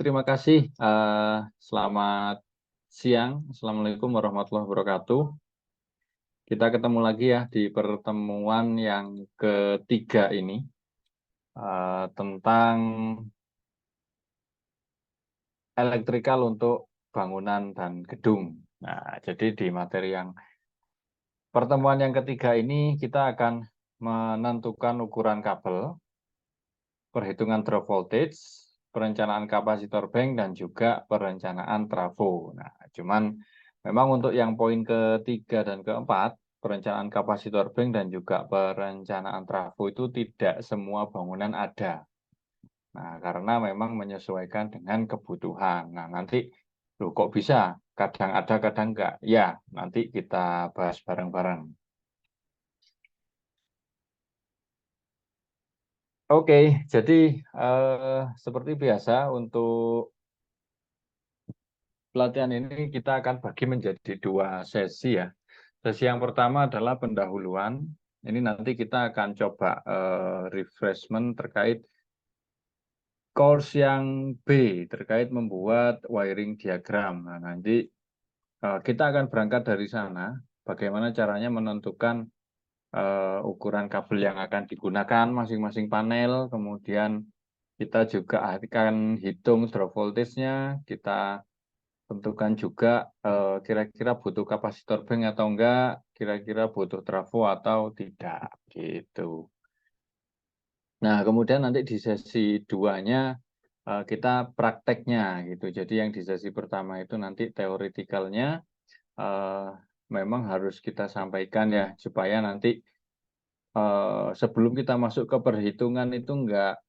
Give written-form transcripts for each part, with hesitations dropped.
Terima kasih. Selamat siang. Assalamualaikum warahmatullahi wabarakatuh. Kita ketemu lagi ya di pertemuan yang ketiga ini tentang elektrikal untuk bangunan dan gedung. Nah, jadi di materi yang pertemuan yang ketiga ini kita akan menentukan ukuran kabel, perhitungan drop voltage, perencanaan kapasitor bank, dan juga perencanaan trafo. Nah, cuman memang untuk yang poin ketiga dan keempat, perencanaan kapasitor bank dan juga perencanaan trafo itu tidak semua bangunan ada. Nah, karena memang menyesuaikan dengan kebutuhan. Nah, nanti, loh kok bisa? Kadang ada, kadang enggak. Ya, nanti kita bahas bareng-bareng. Oke, jadi seperti biasa untuk pelatihan ini kita akan bagi menjadi dua sesi ya. Sesi yang pertama adalah pendahuluan. Ini nanti kita akan coba refreshment terkait course yang B terkait membuat wiring diagram. Nah, nanti kita akan berangkat dari sana. Bagaimana caranya menentukan ukuran kabel yang akan digunakan masing-masing panel. Kemudian kita juga akan hitung drop voltage-nya. Kita tentukan juga kira-kira butuh kapasitor bank atau enggak, kira-kira butuh trafo atau tidak, gitu. Nah, kemudian nanti di sesi 2-nya kita prakteknya, gitu. Jadi yang di sesi pertama itu nanti teoretikalnya memang harus kita sampaikan ya, supaya nanti sebelum kita masuk ke perhitungan itu enggak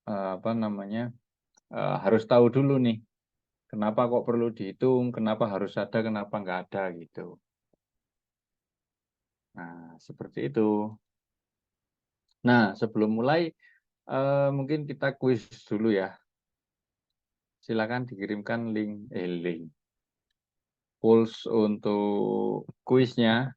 apa namanya, harus tahu dulu nih, kenapa kok perlu dihitung, kenapa harus ada, kenapa nggak ada gitu. Nah, seperti itu. Nah, sebelum mulai, mungkin kita kuis dulu ya. Silakan dikirimkan link Pulse untuk kuisnya.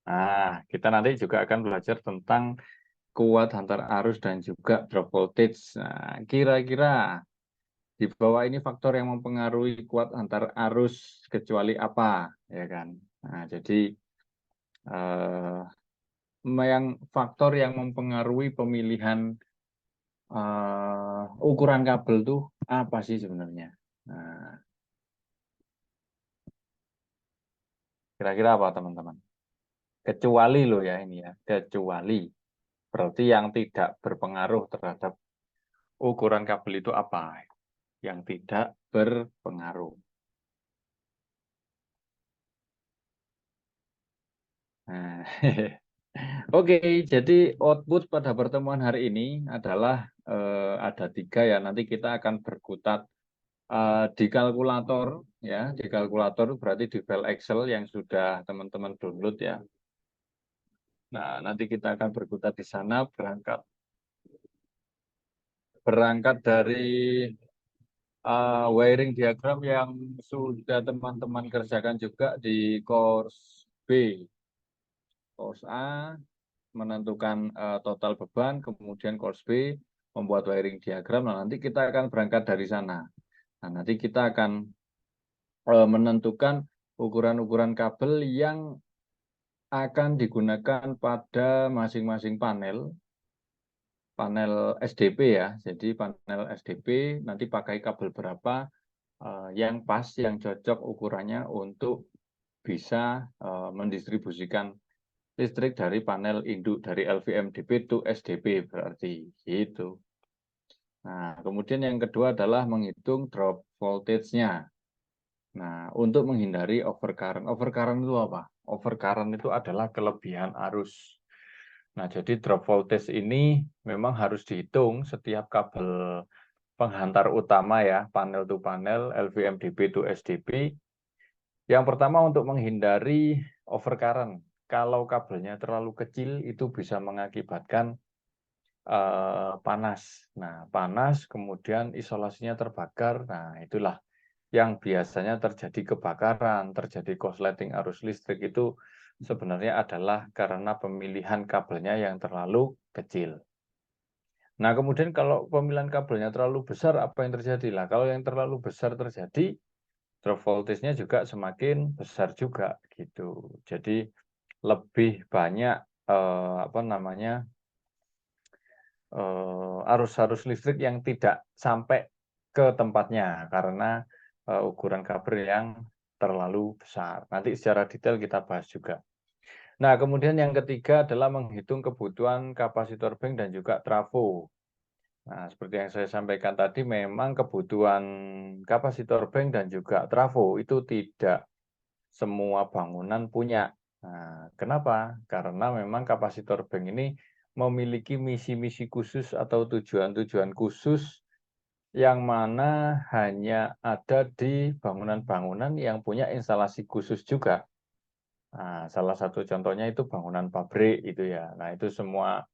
Nah, kita nanti juga akan belajar tentang kuat antar arus dan juga drop voltage. Nah, kira-kira di bawah ini faktor yang mempengaruhi kuat antar arus kecuali apa, ya kan? Nah, jadi eh, yang faktor yang mempengaruhi pemilihan ukuran kabel tuh apa sih sebenarnya? Nah, kira-kira apa teman-teman? Kecuali loh ya ini ya, kecuali. Berarti yang tidak berpengaruh terhadap ukuran kabel itu apa? Yang tidak berpengaruh. Nah, oke, jadi output pada pertemuan hari ini adalah ada 3 ya. Nanti kita akan berkutat di kalkulator ya. Di kalkulator berarti di file Excel yang sudah teman-teman download ya. Nah, nanti kita akan berkutat di sana berangkat dari wiring diagram yang sudah teman-teman kerjakan juga di course B. Course A menentukan total beban, kemudian course B membuat wiring diagram. Nah, nanti kita akan berangkat dari sana. Nah, nanti kita akan menentukan ukuran-ukuran kabel yang akan digunakan pada masing-masing panel SDP ya. Jadi panel SDP nanti pakai kabel berapa yang pas, yang cocok ukurannya untuk bisa mendistribusikan listrik dari panel induk dari LVMDP to SDP berarti gitu. Nah, kemudian yang kedua adalah menghitung drop voltage-nya. Nah, untuk menghindari overcurrent. Overcurrent itu apa? Overcurrent itu adalah kelebihan arus. Nah, jadi drop voltage ini memang harus dihitung setiap kabel penghantar utama ya, panel to panel, LVMDP to SDP. Yang pertama untuk menghindari overcurrent. Kalau kabelnya terlalu kecil itu bisa mengakibatkan panas. Nah, panas kemudian isolasinya terbakar. Nah, itulah yang biasanya terjadi kebakaran, terjadi korsleting arus listrik itu sebenarnya adalah karena pemilihan kabelnya yang terlalu kecil. Nah, kemudian kalau pemilihan kabelnya terlalu besar, apa yang terjadi? Lah, kalau yang terlalu besar terjadi, drop voltage-nya juga semakin besar juga gitu. Jadi lebih banyak apa namanya arus-arus listrik yang tidak sampai ke tempatnya karena ukuran kabel yang terlalu besar. Nanti secara detail kita bahas juga. Nah, kemudian yang ketiga adalah menghitung kebutuhan kapasitor bank dan juga trafo. Nah, seperti yang saya sampaikan tadi, memang kebutuhan kapasitor bank dan juga trafo itu tidak semua bangunan punya. Nah, kenapa? Karena memang kapasitor bank ini memiliki misi-misi khusus atau tujuan-tujuan khusus yang mana hanya ada di bangunan-bangunan yang punya instalasi khusus juga. Nah, salah satu contohnya itu bangunan pabrik itu ya. Nah, itu semua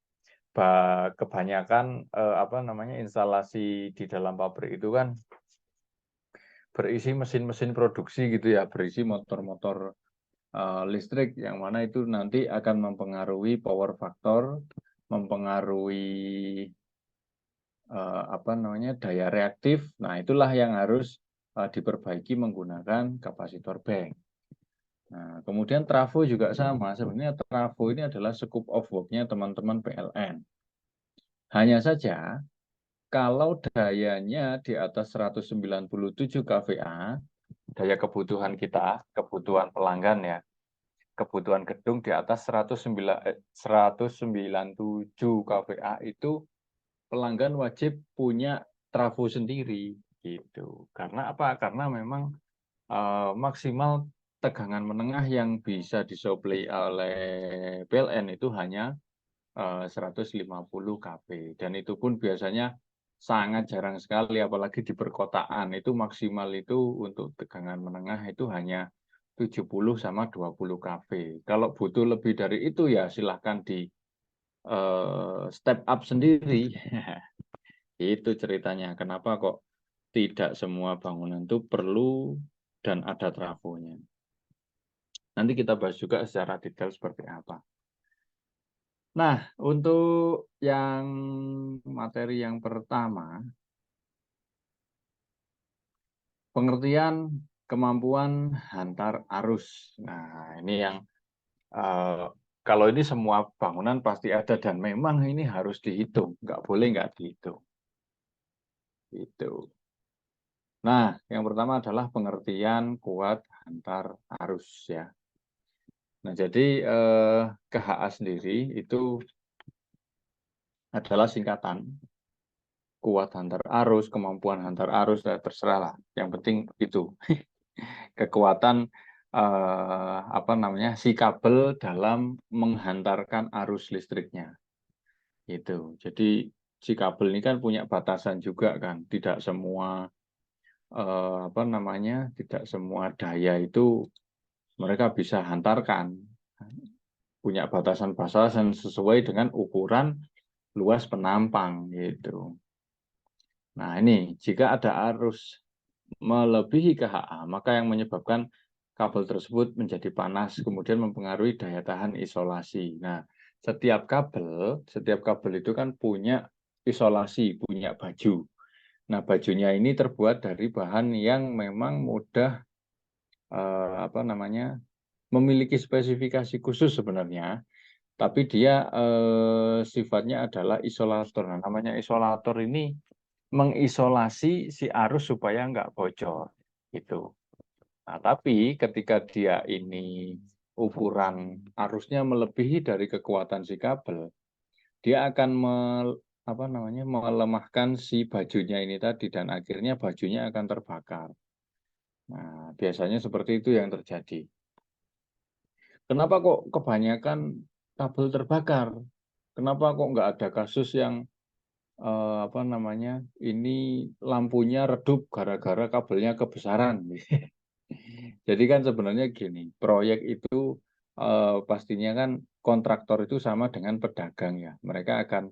kebanyakan apa namanya instalasi di dalam pabrik itu kan berisi mesin-mesin produksi gitu ya, berisi motor-motor listrik yang mana itu nanti akan mempengaruhi power factor, mempengaruhi apa namanya daya reaktif. Nah, itulah yang harus diperbaiki menggunakan kapasitor bank. Nah, kemudian trafo juga sama. Sebenarnya trafo ini adalah scope of work-nya teman-teman PLN. Hanya saja kalau dayanya di atas 197 kVA, daya kebutuhan kita, kebutuhan pelanggan ya, kebutuhan gedung di atas 197 kVA itu pelanggan wajib punya trafo sendiri gitu. Karena apa? Karena memang maksimal tegangan menengah yang bisa disuplai oleh PLN itu hanya 150 kV dan itu pun biasanya sangat jarang sekali apalagi di perkotaan itu maksimal itu untuk tegangan menengah itu hanya 70 sama 20 kV. Kalau butuh lebih dari itu ya silahkan di step up sendiri. Itu ceritanya. Kenapa kok tidak semua bangunan itu perlu dan ada trafonya. Nanti kita bahas juga secara detail seperti apa. Nah, untuk yang materi yang pertama, pengertian kemampuan hantar arus. Nah, ini yang kalau ini semua bangunan pasti ada dan memang ini harus dihitung, nggak boleh nggak dihitung. Itu. Nah, yang pertama adalah pengertian kuat hantar arus ya. Nah, jadi KHA sendiri itu adalah singkatan kuat hantar arus, kemampuan hantar arus, terserah lah. Yang penting itu kekuatan apa namanya si kabel dalam menghantarkan arus listriknya. Itu. Jadi si kabel ini kan punya batasan juga kan, tidak semua apa namanya, tidak semua daya itu mereka bisa hantarkan. Punya batasan-batasan sesuai dengan ukuran luas penampang gitu. Nah, ini jika ada arus melebihi KHA, maka yang menyebabkan kabel tersebut menjadi panas, kemudian mempengaruhi daya tahan isolasi. Nah, setiap kabel itu kan punya isolasi, punya baju. Nah, bajunya ini terbuat dari bahan yang memang mudah apa namanya memiliki spesifikasi khusus sebenarnya, tapi dia sifatnya adalah isolator. Nah, namanya isolator ini mengisolasi si arus supaya nggak bocor gitu. Nah, tapi ketika dia ini ukuran arusnya melebihi dari kekuatan si kabel, dia akan apa namanya melemahkan si bajunya ini tadi dan akhirnya bajunya akan terbakar. Nah, biasanya seperti itu yang terjadi. Kenapa kok kebanyakan kabel terbakar? Kenapa kok nggak ada kasus yang apa namanya ini lampunya redup gara-gara kabelnya kebesaran? Jadi kan sebenarnya gini, proyek itu pastinya kan kontraktor itu sama dengan pedagang ya. Mereka akan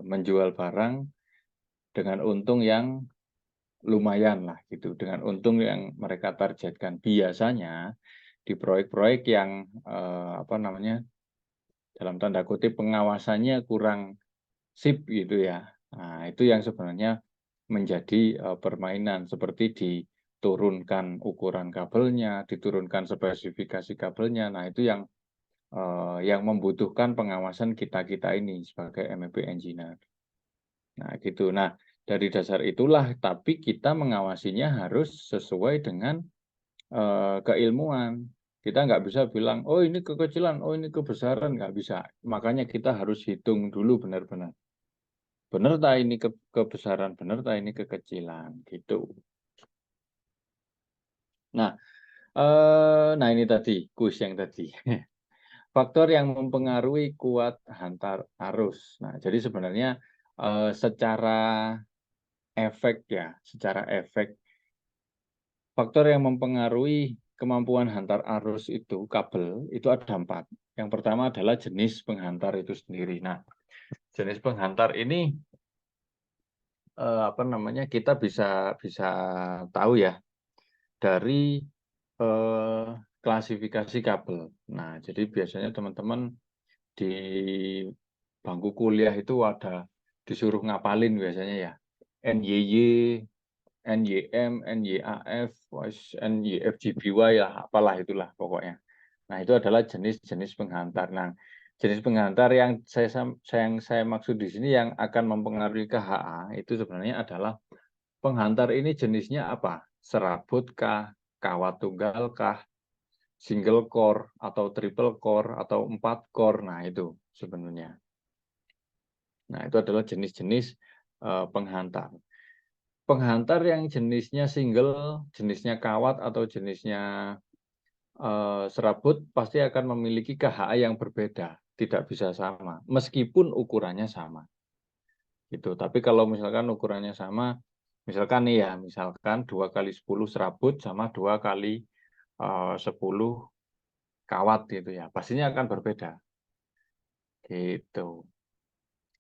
menjual barang dengan untung yang lumayan lah gitu, dengan untung yang mereka targetkan. Biasanya di proyek-proyek yang apa namanya, dalam tanda kutip pengawasannya kurang sip gitu ya. Nah, itu yang sebenarnya menjadi permainan, seperti diturunkan ukuran kabelnya, diturunkan spesifikasi kabelnya. Nah, itu yang membutuhkan pengawasan kita-kita ini sebagai MEP engineer. Nah, gitu. Nah, dari dasar itulah, tapi kita mengawasinya harus sesuai dengan keilmuan. Kita nggak bisa bilang, oh ini kekecilan, oh ini kebesaran, nggak bisa. Makanya kita harus hitung dulu benar-benar. Benar tak ini kebesaran, benar tak ini kekecilan, gitu. Nah, nah ini tadi, kuis yang tadi. Faktor yang mempengaruhi kuat hantar arus. Nah, jadi sebenarnya secara efek ya, secara efek, faktor yang mempengaruhi kemampuan hantar arus itu, kabel, itu ada 4. Yang pertama adalah jenis penghantar itu sendiri. Nah, jenis penghantar ini apa namanya, kita bisa tahu ya dari klasifikasi kabel. Nah, jadi biasanya teman-teman di bangku kuliah itu ada disuruh ngapalin biasanya ya. NYY, NYM, NYAF, NYFGBY lah, apalah itulah pokoknya. Nah, itu adalah jenis-jenis penghantar. Nah, jenis penghantar yang saya maksud di sini yang akan mempengaruhi KHA itu sebenarnya adalah penghantar ini jenisnya apa? Serabut kah, kawat tunggal kah, single core atau triple core atau 4 core. Nah, itu sebenarnya. Nah, itu adalah jenis-jenis penghantar. Penghantar yang jenisnya single, jenisnya kawat atau jenisnya serabut pasti akan memiliki KHA yang berbeda, tidak bisa sama, meskipun ukurannya sama. Gitu. Tapi kalau misalkan ukurannya sama, misalkan nih ya, misalkan 2 kali 10 serabut sama 2 kali 10 kawat gitu ya, pastinya akan berbeda. Gitu.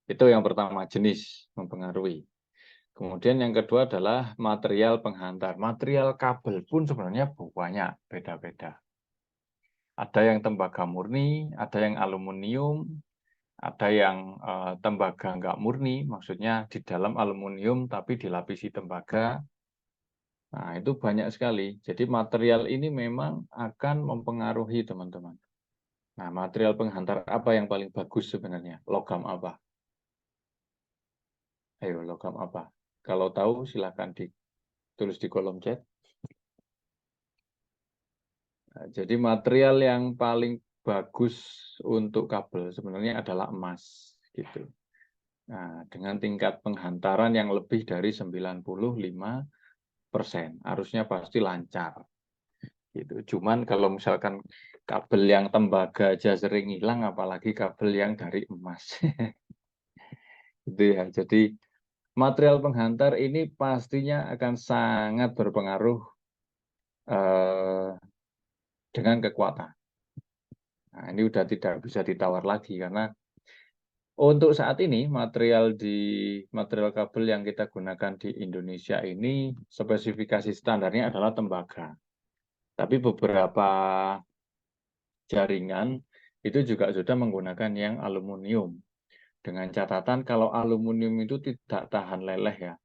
Itu yang pertama, jenis mempengaruhi. Kemudian yang kedua adalah material penghantar. Material kabel pun sebenarnya banyak, beda-beda. Ada yang tembaga murni, ada yang aluminium, ada yang tembaga nggak murni, maksudnya di dalam aluminium tapi dilapisi tembaga. Nah, itu banyak sekali. Jadi material ini memang akan mempengaruhi teman-teman. Nah, material penghantar apa yang paling bagus sebenarnya? Logam apa? Ayo, logam apa? Kalau tahu silahkan ditulis di kolom chat. Nah, jadi material yang paling bagus untuk kabel sebenarnya adalah emas. Gitu. Nah, dengan tingkat penghantaran yang lebih dari 95%, arusnya pasti lancar. Gitu. Cuman kalau misalkan kabel yang tembaga aja sering hilang, apalagi kabel yang dari emas. Gitu ya. Jadi material penghantar ini pastinya akan sangat berpengaruh dengan kekuatan. Nah, ini udah tidak bisa ditawar lagi karena untuk saat ini material kabel yang kita gunakan di Indonesia ini spesifikasi standarnya adalah tembaga. Tapi beberapa jaringan itu juga sudah menggunakan yang aluminium. Dengan catatan kalau aluminium itu tidak tahan leleh ya.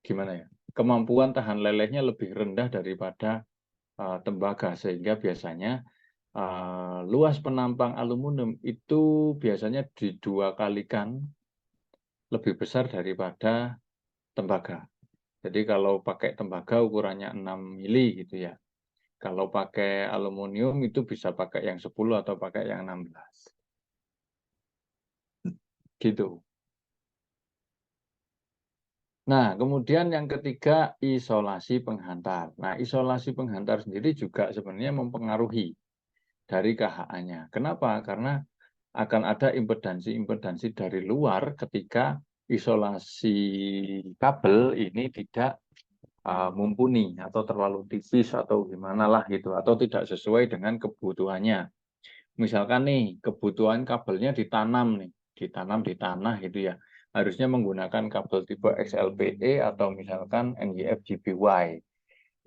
Gimana ya? Kemampuan tahan lelehnya lebih rendah daripada tembaga sehingga biasanya luas penampang aluminium itu biasanya didua kalikan lebih besar daripada tembaga. Jadi kalau pakai tembaga ukurannya 6 mili gitu ya. Kalau pakai aluminium itu bisa pakai yang 10 atau pakai yang 16. Gitu. Nah, kemudian yang ketiga isolasi penghantar. Nah, isolasi penghantar sendiri juga sebenarnya mempengaruhi dari KHA-nya. Kenapa? Karena akan ada impedansi-impedansi dari luar ketika isolasi kabel ini tidak mumpuni atau terlalu tipis atau gimana lah gitu, atau tidak sesuai dengan kebutuhannya. Misalkan nih kebutuhan kabelnya ditanam di tanah gitu ya, harusnya menggunakan kabel tipe XLPE atau misalkan NYFGBY.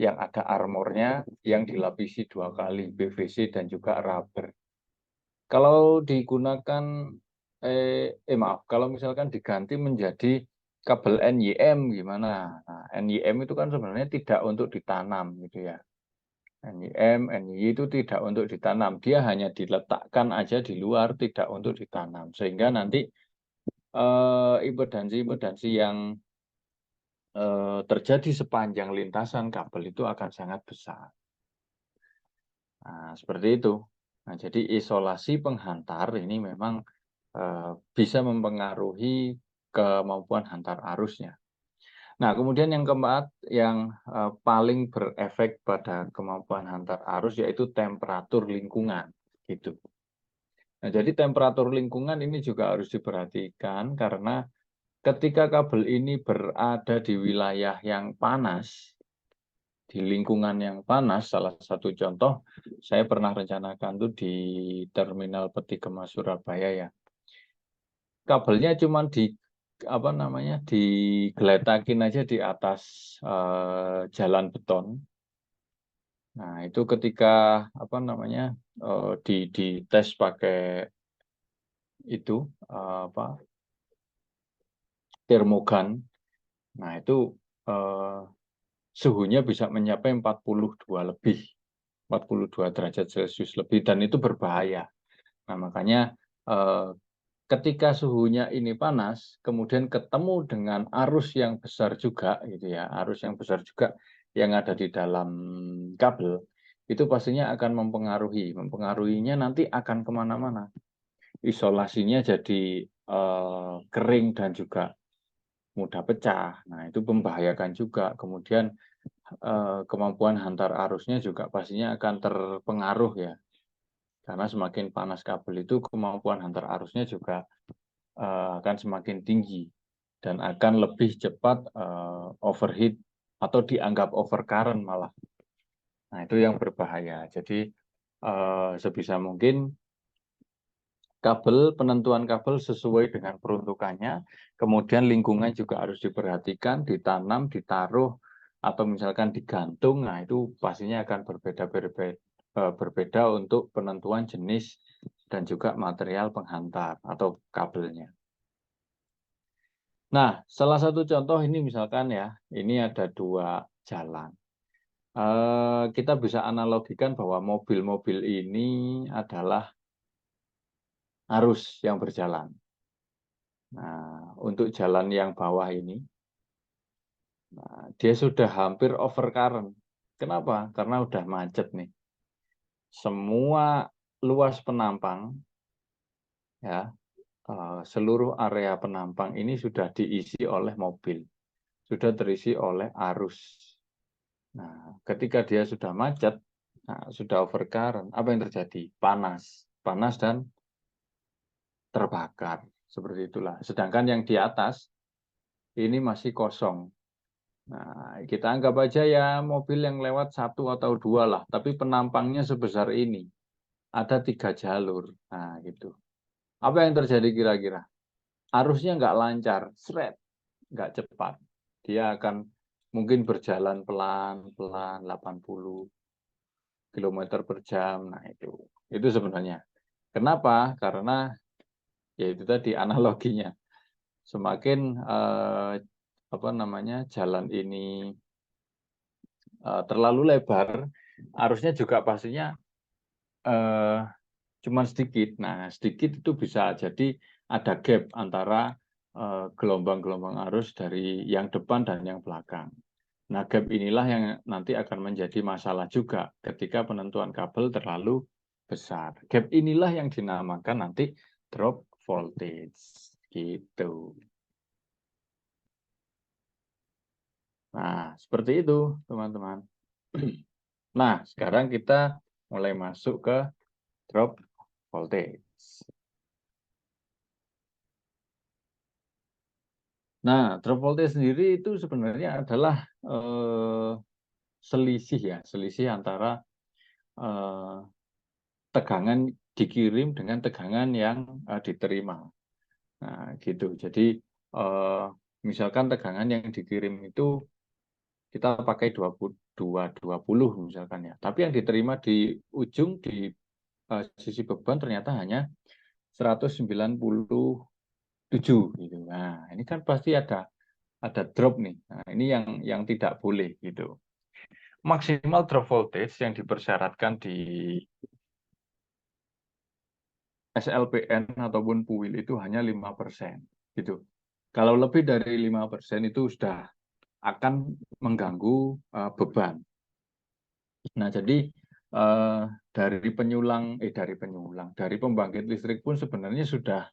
yang ada armornya yang dilapisi 2 kali, PVC dan juga rubber. Kalau digunakan, maaf, kalau misalkan diganti menjadi kabel NYM gimana? Nah, NYM itu kan sebenarnya tidak untuk ditanam gitu ya. NYM, NYI itu tidak untuk ditanam, dia hanya diletakkan aja di luar, tidak untuk ditanam. Sehingga nanti impedansi-impedansi yang terjadi sepanjang lintasan kabel itu akan sangat besar. Nah, seperti itu. Nah, jadi isolasi penghantar ini memang bisa mempengaruhi kemampuan hantar arusnya. Nah, kemudian yang keempat, yang paling berefek pada kemampuan hantar arus yaitu temperatur lingkungan, gitu. Nah, jadi temperatur lingkungan ini juga harus diperhatikan karena ketika kabel ini berada di wilayah yang panas, di lingkungan yang panas, salah satu contoh, saya pernah rencanakan tuh di Terminal Peti Kemas Surabaya ya. Kabelnya cuma digeletakin aja di atas jalan beton. Nah, itu ketika dites pakai itu termogan. Nah, itu suhunya bisa mencapai 42 lebih, 42 derajat Celcius lebih, dan itu berbahaya. Nah, makanya ketika suhunya ini panas, kemudian ketemu dengan arus yang besar juga, gitu ya, arus yang besar juga yang ada di dalam kabel, itu pastinya akan mempengaruhinya nanti akan kemana-mana. Isolasinya jadi kering dan juga mudah pecah. Nah, itu membahayakan juga. Kemudian kemampuan hantar arusnya juga pastinya akan terpengaruh ya. Karena semakin panas kabel itu kemampuan hantar arusnya juga akan semakin tinggi dan akan lebih cepat overheat atau dianggap overcurrent malah. Nah, itu yang berbahaya. Jadi sebisa mungkin penentuan kabel sesuai dengan peruntukannya, kemudian lingkungan juga harus diperhatikan, ditanam, ditaruh, atau misalkan digantung. Nah, itu pastinya akan berbeda untuk penentuan jenis dan juga material penghantar atau kabelnya. Nah, salah satu contoh ini misalkan ya, ini ada 2 jalan. Kita bisa analogikan bahwa mobil-mobil ini adalah arus yang berjalan. Nah, untuk jalan yang bawah ini, nah, dia sudah hampir overcurrent. Kenapa? Karena udah macet nih. Semua luas penampang, ya, seluruh area penampang ini sudah diisi oleh mobil, sudah terisi oleh arus. Nah, ketika dia sudah macet, nah, sudah overcurrent, apa yang terjadi? Panas dan terbakar. Seperti itulah. Sedangkan yang di atas ini masih kosong. Nah, kita anggap aja ya mobil yang lewat 1 atau 2 lah, tapi penampangnya sebesar ini. Ada 3 jalur. Nah, gitu. Apa yang terjadi kira-kira? Arusnya nggak lancar, nggak cepat. Dia akan mungkin berjalan pelan-pelan 80 km per jam. Nah, itu sebenarnya. Kenapa? Karena ya itu tadi analoginya. Semakin jalan ini terlalu lebar, arusnya juga pastinya cuma sedikit. Nah, sedikit itu bisa jadi ada gap antara gelombang-gelombang arus dari yang depan dan yang belakang. Nah, gap inilah yang nanti akan menjadi masalah juga ketika penentuan kabel terlalu besar. Gap inilah yang dinamakan nanti drop voltage. Gitu. Nah, seperti itu, teman-teman. Nah, sekarang kita mulai masuk ke drop voltage. Nah, drop voltage sendiri itu sebenarnya adalah selisih antara tegangan dikirim dengan tegangan yang diterima. Nah, gitu. Jadi misalkan tegangan yang dikirim itu kita pakai 220 misalkan ya. Tapi yang diterima di ujung di sisi beban ternyata hanya 197 gitu. Nah, ini kan pasti ada drop nih. Nah, ini yang tidak boleh gitu. Maksimal drop voltage yang dipersyaratkan di SLPN ataupun PUIL itu hanya 5% gitu. Kalau lebih dari 5% itu sudah akan mengganggu beban. Nah, jadi dari pembangkit listrik pun sebenarnya sudah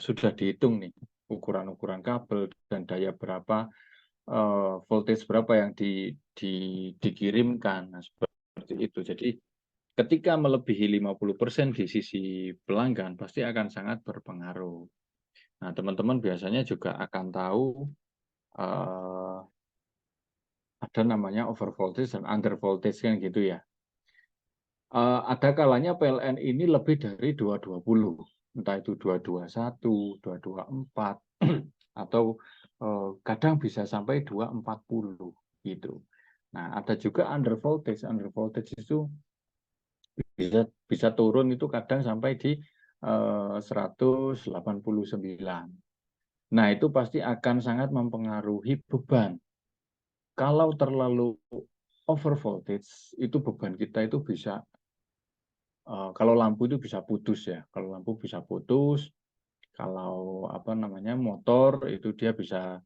sudah dihitung nih ukuran-ukuran kabel dan daya berapa, voltage berapa yang dikirimkan. Nah, seperti itu. Jadi ketika melebihi 50% di sisi pelanggan pasti akan sangat berpengaruh. Nah, teman-teman biasanya juga akan tahu ada namanya over voltage dan under voltage kan gitu ya. Ada kalanya PLN ini lebih dari 220, entah itu 221, 224, atau kadang bisa sampai 240 gitu. Nah, ada juga under voltage. Under voltage itu bisa turun itu kadang sampai di 189. Nah, itu pasti akan sangat mempengaruhi beban. Kalau terlalu over voltage, itu beban kita itu bisa, kalau lampu itu bisa putus ya. Kalau lampu bisa putus, kalau motor itu dia bisa,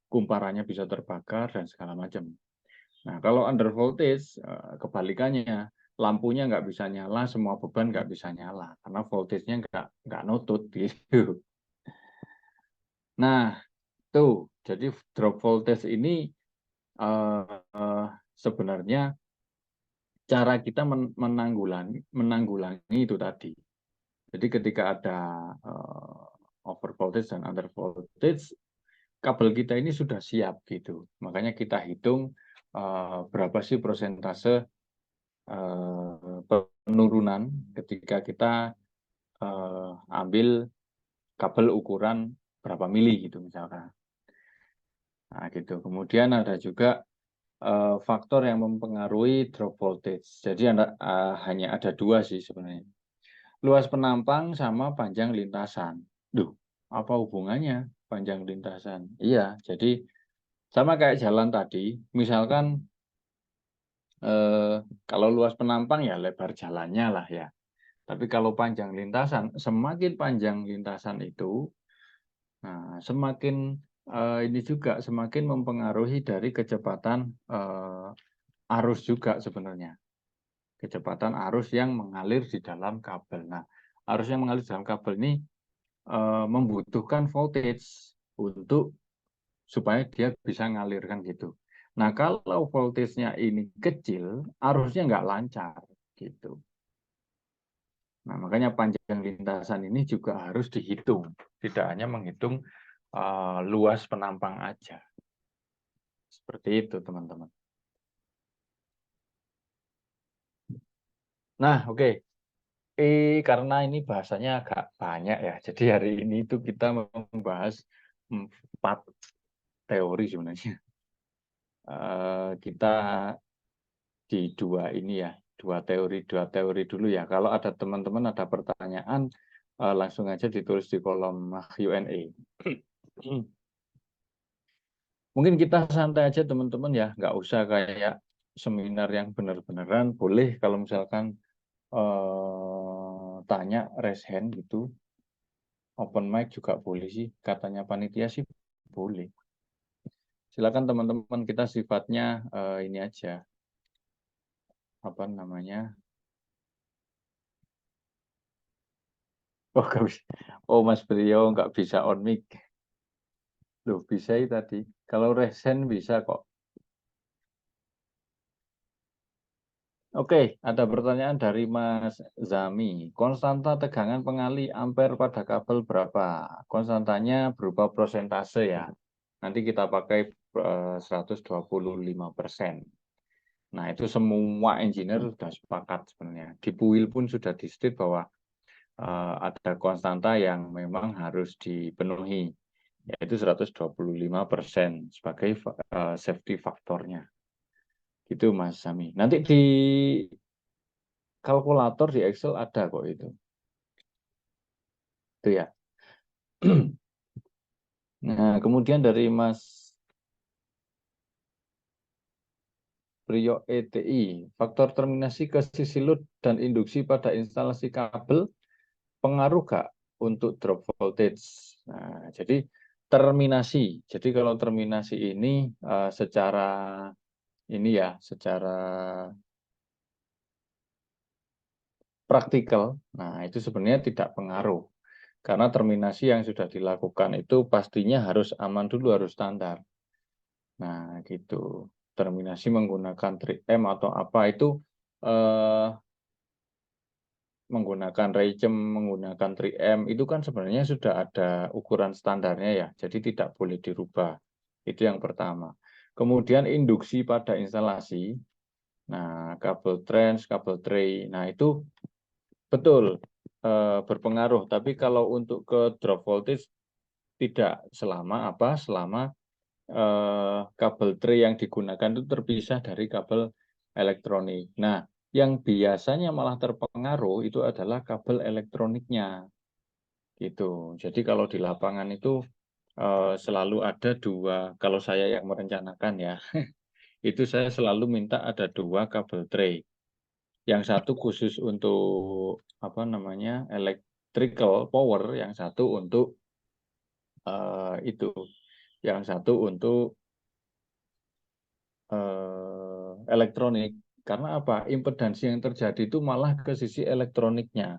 kumparannya bisa terbakar dan segala macam. Nah, kalau under voltage, kebalikannya, lampunya nggak bisa nyala, semua beban nggak bisa nyala, karena voltage-nya nggak nutut gitu. Nah, tuh, jadi drop voltage ini sebenarnya cara kita menanggulangi itu tadi. Jadi ketika ada over voltage dan under voltage, kabel kita ini sudah siap gitu. Makanya kita hitung berapa sih persentase penurunan ketika kita ambil kabel ukuran berapa mili gitu misalkan. Nah, gitu. Kemudian ada juga faktor yang mempengaruhi drop voltage. Jadi hanya ada dua sih sebenarnya. Luas penampang sama panjang lintasan. Duh, apa hubungannya panjang lintasan? Iya, jadi sama kayak jalan tadi. Misalkan kalau luas penampang ya lebar jalannya lah ya. Tapi kalau panjang lintasan, semakin panjang lintasan itu, nah, semakin ini juga semakin mempengaruhi dari kecepatan arus juga sebenarnya. Kecepatan arus yang mengalir di dalam kabel. Nah, arus yang mengalir di dalam kabel ini membutuhkan voltage untuk supaya dia bisa ngalirkan gitu. Nah, kalau voltage-nya ini kecil, arusnya nggak lancar gitu. Nah, makanya panjang lintasan ini juga harus dihitung. Tidak hanya menghitung luas penampang aja. Seperti itu, teman-teman. Nah, oke. Karena ini bahasanya agak banyak ya. Jadi hari ini itu kita membahas 4 teori sebenarnya. Kita di dua teori dulu ya. Kalau ada teman-teman ada pertanyaan, langsung aja ditulis di kolom Q&A. Mungkin kita santai aja teman-teman ya, nggak usah kayak seminar yang benar-beneran. Boleh kalau misalkan tanya raise hand gitu, open mic juga boleh sih, katanya panitia sih boleh. Silakan teman-teman, kita sifatnya ini aja, apa namanya? Oh, nggak bisa. Oh, Mas Brio nggak bisa on mic. Loh, bisa ya tadi. Kalau raise hand bisa kok. Oke, ada pertanyaan dari Mas Zami. Konstanta tegangan pengali ampere pada kabel berapa? Konstantanya berupa persentase ya. Nanti kita pakai 125%. Nah, itu semua engineer sudah sepakat sebenarnya. Di PUIL pun sudah di-state bahwa ada konstanta yang memang harus dipenuhi. yaitu 125% sebagai safety faktornya. Gitu Mas Sami. Nanti di kalkulator di Excel ada kok itu. Itu ya. Nah, kemudian dari Mas Priyo ETI, faktor terminasi ke sisi load dan induksi pada instalasi kabel pengaruh nggak untuk drop voltage? Nah, jadi terminasi. Jadi kalau terminasi ini secara ini ya, secara praktikal, nah itu sebenarnya tidak pengaruh. Karena terminasi yang sudah dilakukan itu pastinya harus aman dulu, harus standar. Nah, gitu. Terminasi menggunakan 3M atau apa itu menggunakan rejim, menggunakan 3M itu kan sebenarnya sudah ada ukuran standarnya ya. Jadi tidak boleh dirubah. Itu yang pertama. Kemudian induksi pada instalasi. Nah, kabel trans, kabel tray. Nah, itu betul berpengaruh. Tapi kalau untuk ke drop voltage tidak selama apa? Selama kabel tray yang digunakan itu terpisah dari kabel elektronik. Nah, yang biasanya malah terpengaruh itu adalah kabel elektroniknya, gitu. Jadi kalau di lapangan itu selalu ada dua. Kalau saya yang merencanakan ya, itu saya selalu minta ada dua kabel tray. Yang satu khusus untuk apa namanya electrical power, yang satu untuk itu, yang satu untuk elektronik. Karena apa? Impedansi yang terjadi itu malah ke sisi elektroniknya.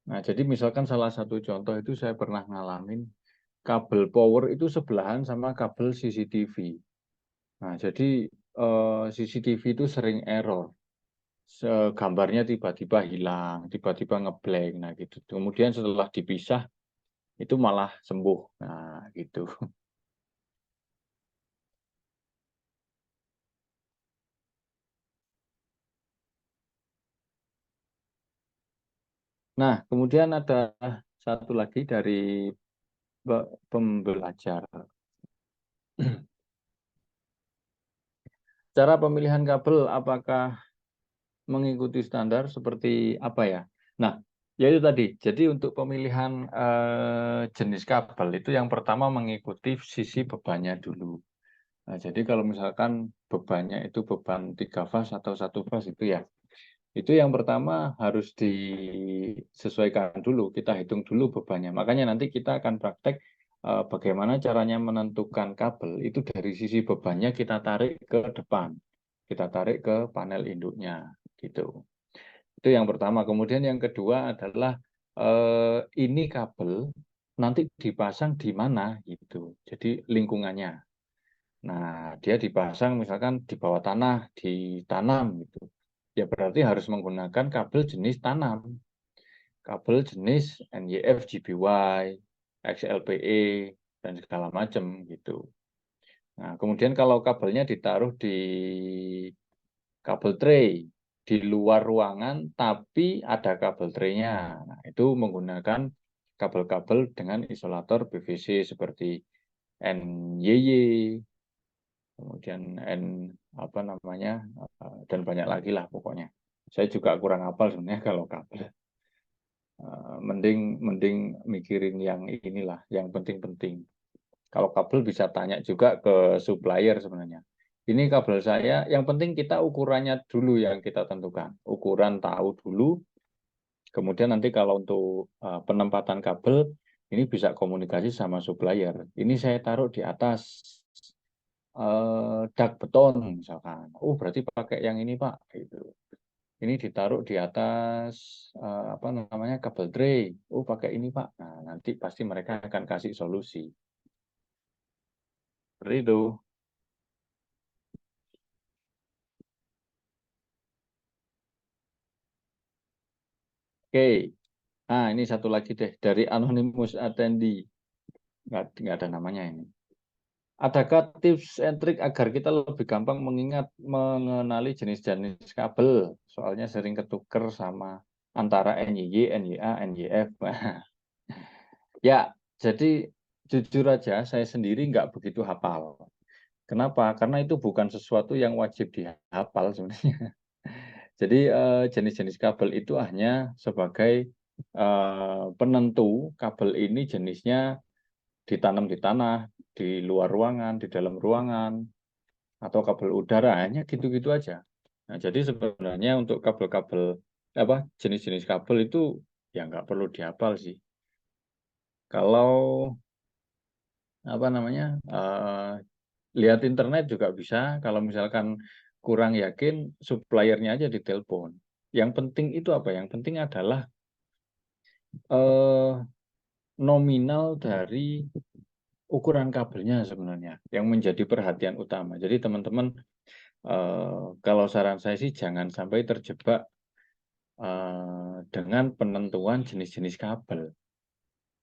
Nah, jadi misalkan salah satu contoh itu saya pernah ngalamin kabel power itu sebelahan sama kabel CCTV. Nah, jadi CCTV itu sering error. Gambarnya tiba-tiba hilang, tiba-tiba ngeblank. Nah, gitu. Kemudian setelah dipisah itu malah sembuh. Nah, gitu. Nah, kemudian ada satu lagi dari pembelajar. Cara pemilihan kabel apakah mengikuti standar seperti apa ya? Nah, yaitu tadi. Jadi untuk pemilihan jenis kabel itu yang pertama mengikuti sisi bebannya dulu. Nah, jadi kalau misalkan bebannya itu beban 3 fase atau 1 fase itu ya, itu yang pertama harus disesuaikan dulu, kita hitung dulu bebannya. Makanya nanti kita akan praktek bagaimana caranya menentukan kabel itu dari sisi bebannya kita tarik ke depan, kita tarik ke panel induknya, gitu. Itu yang pertama. Kemudian yang kedua adalah ini kabel nanti dipasang di mana, gitu. Jadi lingkungannya. Nah, dia dipasang misalkan di bawah tanah, ditanam gitu. Ya berarti harus menggunakan kabel jenis tanam. Kabel jenis NYF, GBY, XLPE, dan segala macam gitu. Nah, kemudian kalau kabelnya ditaruh di kabel tray di luar ruangan tapi ada kabel traynya. Nah, itu menggunakan kabel-kabel dengan isolator PVC seperti NYY, kemudian N apa namanya dan banyak lagi lah pokoknya. Saya juga kurang hafal sebenarnya kalau kabel. Mending mending mikirin yang inilah, yang penting-penting. Kalau kabel bisa tanya juga ke supplier sebenarnya. Ini kabel saya, yang penting kita ukurannya dulu yang kita tentukan. Ukuran tahu dulu, kemudian nanti kalau untuk penempatan kabel, ini bisa komunikasi sama supplier. Ini saya taruh di atas dak beton misalkan. Oh berarti pakai yang ini Pak. Gitu. Ini ditaruh di atas apa namanya kabel tray. Oh pakai ini Pak. Nah nanti pasti mereka akan kasih solusi. Seperti itu. Oke. Nah ini satu lagi deh dari Anonymous Attendee. Nggak ada namanya ini. Adakah tips and trick agar kita lebih gampang mengenali jenis-jenis kabel? Soalnya sering ketuker sama antara NYY, NYA, NYF. Ya, jadi jujur aja saya sendiri nggak begitu hafal. Kenapa? Karena itu bukan sesuatu yang wajib dihafal sebenarnya. Jadi, jenis-jenis kabel itu hanya sebagai, penentu kabel ini jenisnya ditanam di tanah, di luar ruangan, di dalam ruangan, atau kabel udara, hanya gitu-gitu aja. Nah, jadi sebenarnya untuk kabel-kabel, apa, jenis-jenis kabel itu ya nggak perlu dihafal sih. Kalau, apa namanya, lihat internet juga bisa, kalau misalkan kurang yakin, suppliernya aja ditelepon. Yang penting itu apa, yang penting adalah, eee, nominal dari ukuran kabelnya sebenarnya, yang menjadi perhatian utama. Jadi teman-teman, kalau saran saya sih jangan sampai terjebak, dengan penentuan jenis-jenis kabel.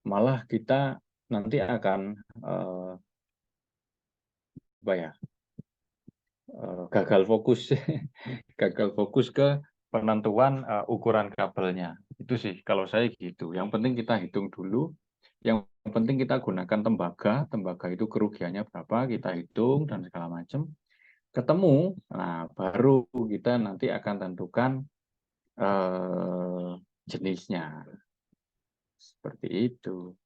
Malah kita nanti akan, apa ya, gagal fokus. Gagal fokus ke penentuan, ukuran kabelnya. Itu sih kalau saya gitu. Yang penting kita hitung dulu, yang penting kita gunakan tembaga, tembaga itu kerugiannya berapa, kita hitung dan segala macam. Ketemu, nah baru kita nanti akan tentukan, jenisnya. Seperti itu.